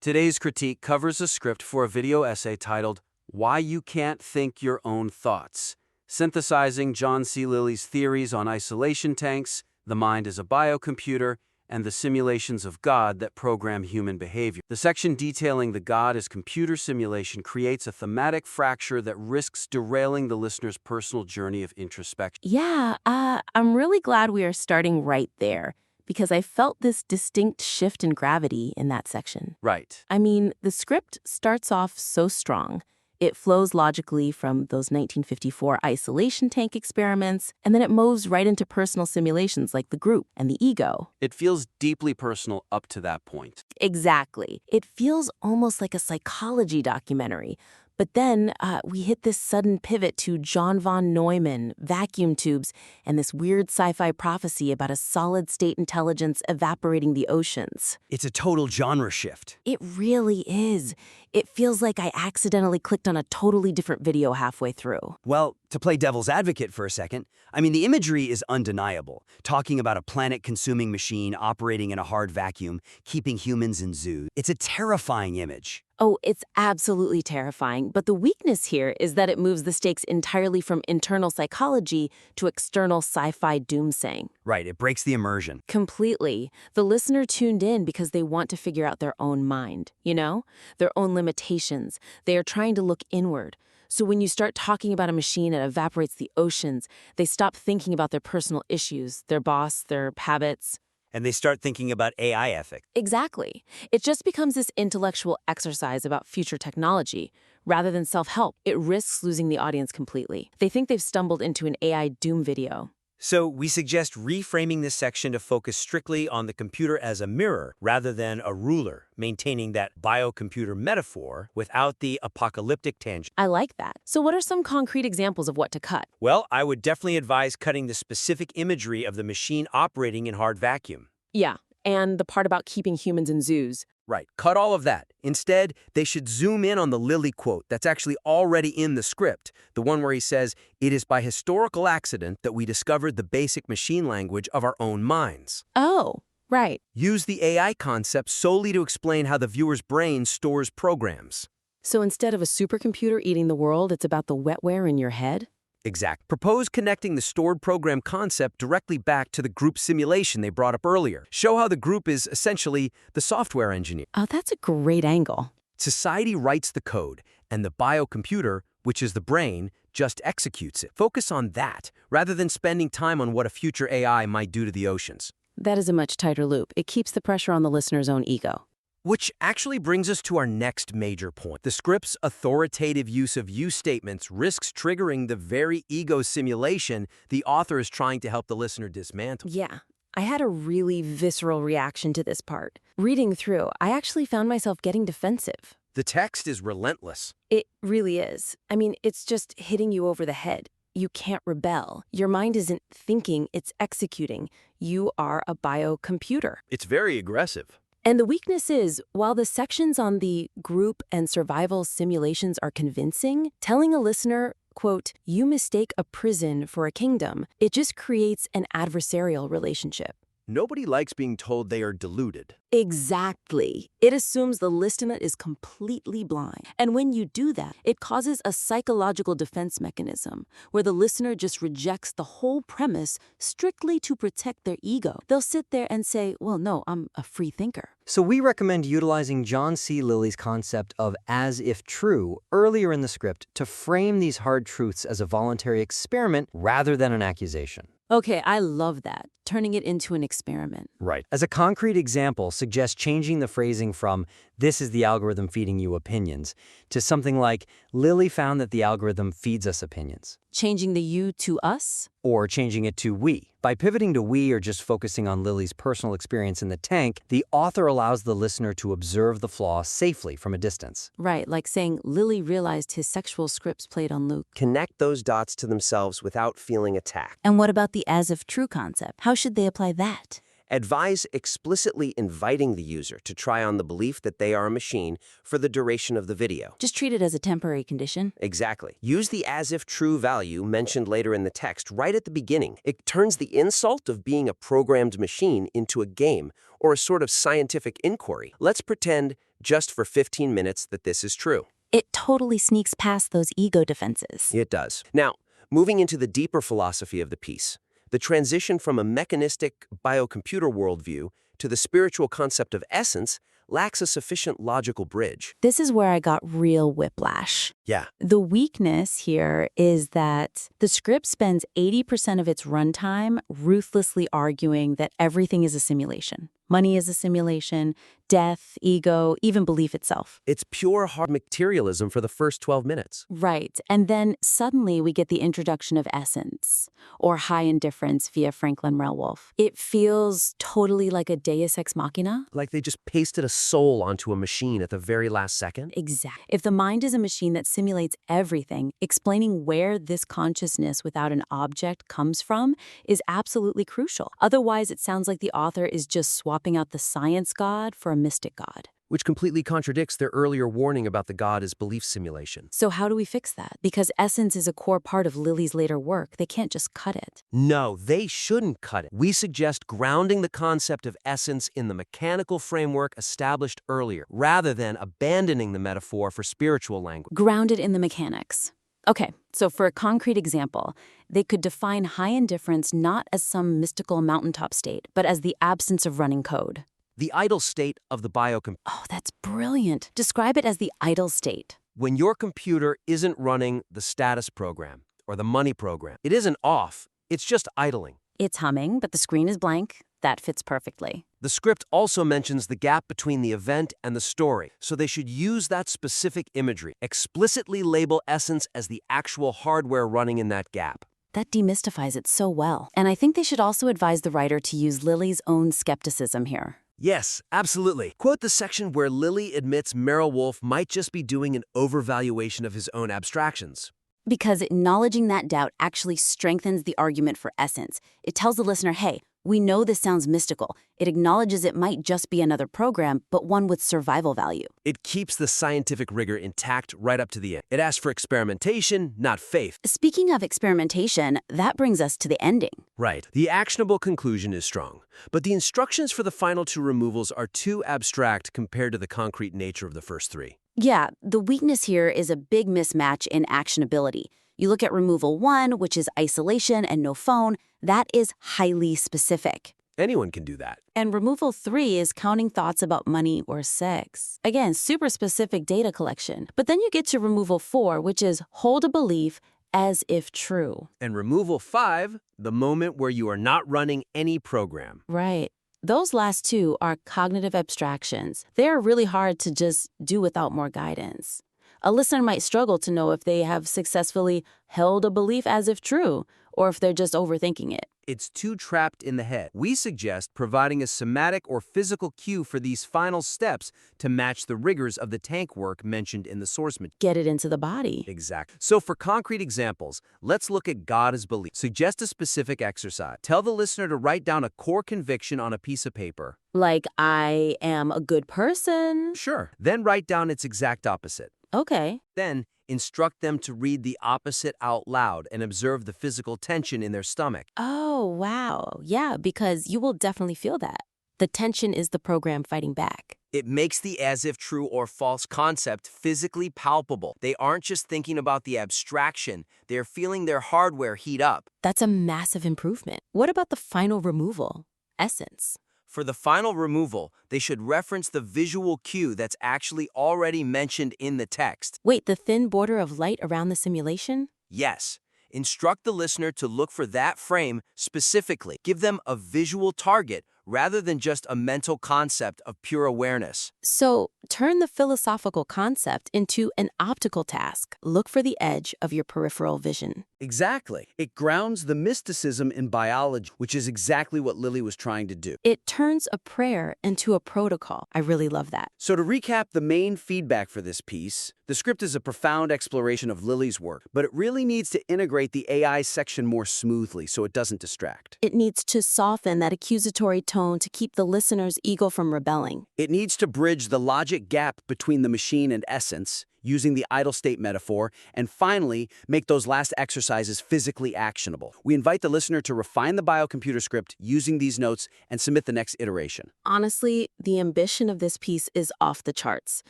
Today's critique covers a script for a video essay titled, Why You Can't Think Your Own Thoughts, synthesizing John C. Lilly's theories on isolation tanks, the mind as a biocomputer, and the simulations of God that program human behavior. The section detailing the God as computer simulation creates a thematic fracture that risks derailing the listener's personal journey of introspection. Yeah, I'm really glad we are starting right there, because I felt this distinct shift in gravity in that section. Right. I mean, the script starts off so strong. It flows logically from those 1954 isolation tank experiments, and then it moves right into personal simulations like the group and the ego. It feels deeply personal up to that point. Exactly. It feels almost like a psychology documentary. But then we hit this sudden pivot to John von Neumann, vacuum tubes, and this weird sci-fi prophecy about a solid-state intelligence evaporating the oceans. It's a total genre shift. It really is. It feels like I accidentally clicked on a totally different video halfway through. Well, to play devil's advocate for a second, the imagery is undeniable. Talking about a planet-consuming machine operating in a hard vacuum, keeping humans in zoos. It's a terrifying image. Oh, it's absolutely terrifying, but the weakness here is that it moves the stakes entirely from internal psychology to external sci-fi doomsaying. Right, it breaks the immersion. Completely. The listener tuned in because they want to figure out their own mind, their own limitations. They are trying to look inward. So when you start talking about a machine that evaporates the oceans, they stop thinking about their personal issues, their boss, their habits. And they start thinking about AI ethics. Exactly. It just becomes this intellectual exercise about future technology. Rather than self-help, it risks losing the audience completely. They think they've stumbled into an AI doom video. So we suggest reframing this section to focus strictly on the computer as a mirror rather than a ruler, maintaining that biocomputer metaphor without the apocalyptic tangent. I like that. So what are some concrete examples of what to cut? Well, I would definitely advise cutting the specific imagery of the machine operating in hard vacuum. Yeah, and the part about keeping humans in zoos. Right, cut all of that. Instead, they should zoom in on the Lilly quote that's actually already in the script, the one where he says, "It is by historical accident that we discovered the basic machine language of our own minds." Oh, right. Use the AI concept solely to explain how the viewer's brain stores programs. So instead of a supercomputer eating the world, it's about the wetware in your head? Exact. Propose connecting the stored program concept directly back to the group simulation they brought up earlier. Show how the group is essentially the software engineer. Oh, that's a great angle. Society writes the code, and the biocomputer, which is the brain, just executes it. Focus on that, rather than spending time on what a future AI might do to the oceans. That is a much tighter loop. It keeps the pressure on the listener's own ego. Which actually brings us to our next major point. The script's authoritative use of you statements risks triggering the very ego simulation the author is trying to help the listener dismantle. Yeah, I had a really visceral reaction to this part. Reading through, I actually found myself getting defensive. The text is relentless. It really is. It's just hitting you over the head. You can't rebel. Your mind isn't thinking, it's executing. You are a biocomputer. It's very aggressive. And the weakness is, while the sections on the group and survival simulations are convincing, telling a listener, quote, "You mistake a prison for a kingdom," it just creates an adversarial relationship. Nobody likes being told they are deluded. Exactly. It assumes the listener is completely blind. And when you do that, it causes a psychological defense mechanism where the listener just rejects the whole premise strictly to protect their ego. They'll sit there and say, well, no, I'm a free thinker. So we recommend utilizing John C. Lilly's concept of as if true earlier in the script to frame these hard truths as a voluntary experiment rather than an accusation. Okay, I love that. Turning it into an experiment. Right. As a concrete example, suggest changing the phrasing from "this is the algorithm feeding you opinions" to something like "Lilly found that the algorithm feeds us opinions." Changing the you to us? Or changing it to we. By pivoting to we or just focusing on Lilly's personal experience in the tank, the author allows the listener to observe the flaw safely from a distance. Right, like saying Lilly realized his sexual scripts played on Luke. Connect those dots to themselves without feeling attacked. And what about the as if true concept? How should they apply that? Advise explicitly inviting the user to try on the belief that they are a machine for the duration of the video. Just treat it as a temporary condition. Exactly. Use the as if true value mentioned later in the text right at the beginning. It turns the insult of being a programmed machine into a game or a sort of scientific inquiry. Let's pretend just for 15 minutes that this is true. It totally sneaks past those ego defenses. It does. Now, moving into the deeper philosophy of the piece, the transition from a mechanistic biocomputer worldview to the spiritual concept of essence lacks a sufficient logical bridge. This is where I got real whiplash. Yeah. The weakness here is that the script spends 80% of its runtime ruthlessly arguing that everything is a simulation. Money is a simulation, death, ego, even belief itself. It's pure hard materialism for the first 12 minutes. Right. And then suddenly we get the introduction of essence, or high indifference via Franklin Rel-Wolf. It feels totally like a deus ex machina. Like they just pasted a soul onto a machine at the very last second. Exactly. If the mind is a machine that simulates everything, explaining where this consciousness without an object comes from is absolutely crucial. Otherwise, it sounds like the author is just swapping out the science god for a mystic god. Which completely contradicts their earlier warning about the god as belief simulation. So how do we fix that? Because essence is a core part of Lilly's later work. They can't just cut it. No, they shouldn't cut it. We suggest grounding the concept of essence in the mechanical framework established earlier, rather than abandoning the metaphor for spiritual language. Grounded in the mechanics. Okay, so for a concrete example, they could define high indifference not as some mystical mountaintop state, but as the absence of running code. The idle state of the biocomputer. Oh, that's brilliant. Describe it as the idle state. When your computer isn't running the status program or the money program, it isn't off, it's just idling. It's humming, but the screen is blank. That fits perfectly. The script also mentions the gap between the event and the story, so they should use that specific imagery, explicitly label essence as the actual hardware running in that gap. That demystifies it so well. And I think they should also advise the writer to use Lilly's own skepticism here. Yes, absolutely. Quote the section where Lilly admits Merrill-Wolf might just be doing an overvaluation of his own abstractions. Because acknowledging that doubt actually strengthens the argument for essence. It tells the listener, hey, we know this sounds mystical. It acknowledges it might just be another program, but one with survival value. It keeps the scientific rigor intact right up to the end. It asks for experimentation, not faith. Speaking of experimentation, that brings us to the ending. Right. The actionable conclusion is strong, but the instructions for the final two removals are too abstract compared to the concrete nature of the first three. Yeah, the weakness here is a big mismatch in actionability. You look at removal 1, which is isolation and no phone. That is highly specific. Anyone can do that. And removal 3 is counting thoughts about money or sex. Again, super specific data collection. But then you get to removal 4, which is hold a belief as if true. And removal 5, the moment where you are not running any program. Right. Those last two are cognitive abstractions. They're really hard to just do without more guidance. A listener might struggle to know if they have successfully held a belief as if true, or if they're just overthinking it. It's too trapped in the head. We suggest providing a somatic or physical cue for these final steps to match the rigors of the tank work mentioned in the source material. Get it into the body. Exactly. So for concrete examples, let's look at God as belief. Suggest a specific exercise. Tell the listener to write down a core conviction on a piece of paper. Like, I am a good person. Sure. Then write down its exact opposite. Okay. Then instruct them to read the opposite out loud and observe the physical tension in their stomach. Oh, wow. Yeah, because you will definitely feel that. The tension is the program fighting back. It makes the as if true or false concept physically palpable. They aren't just thinking about the abstraction, they're feeling their hardware heat up. That's a massive improvement. What about the final removal? Essence. For the final removal, they should reference the visual cue that's actually already mentioned in the text. Wait, the thin border of light around the simulation? Yes. Instruct the listener to look for that frame specifically. Give them a visual target rather than just a mental concept of pure awareness. So, turn the philosophical concept into an optical task. Look for the edge of your peripheral vision. Exactly. It grounds the mysticism in biology, which is exactly what Lilly was trying to do. It turns a prayer into a protocol. I really love that. So to recap the main feedback for this piece, the script is a profound exploration of Lilly's work, but it really needs to integrate the AI section more smoothly so it doesn't distract. It needs to soften that accusatory tone to keep the listener's ego from rebelling. It needs to bridge the logic gap between the machine and essence, using the idle state metaphor, and finally, make those last exercises physically actionable. We invite the listener to refine the biocomputer script using these notes and submit the next iteration. Honestly, the ambition of this piece is off the charts.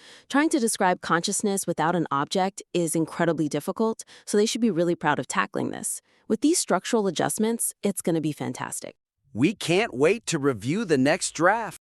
Trying to describe consciousness without an object is incredibly difficult, so they should be really proud of tackling this. With these structural adjustments, it's going to be fantastic. We can't wait to review the next draft.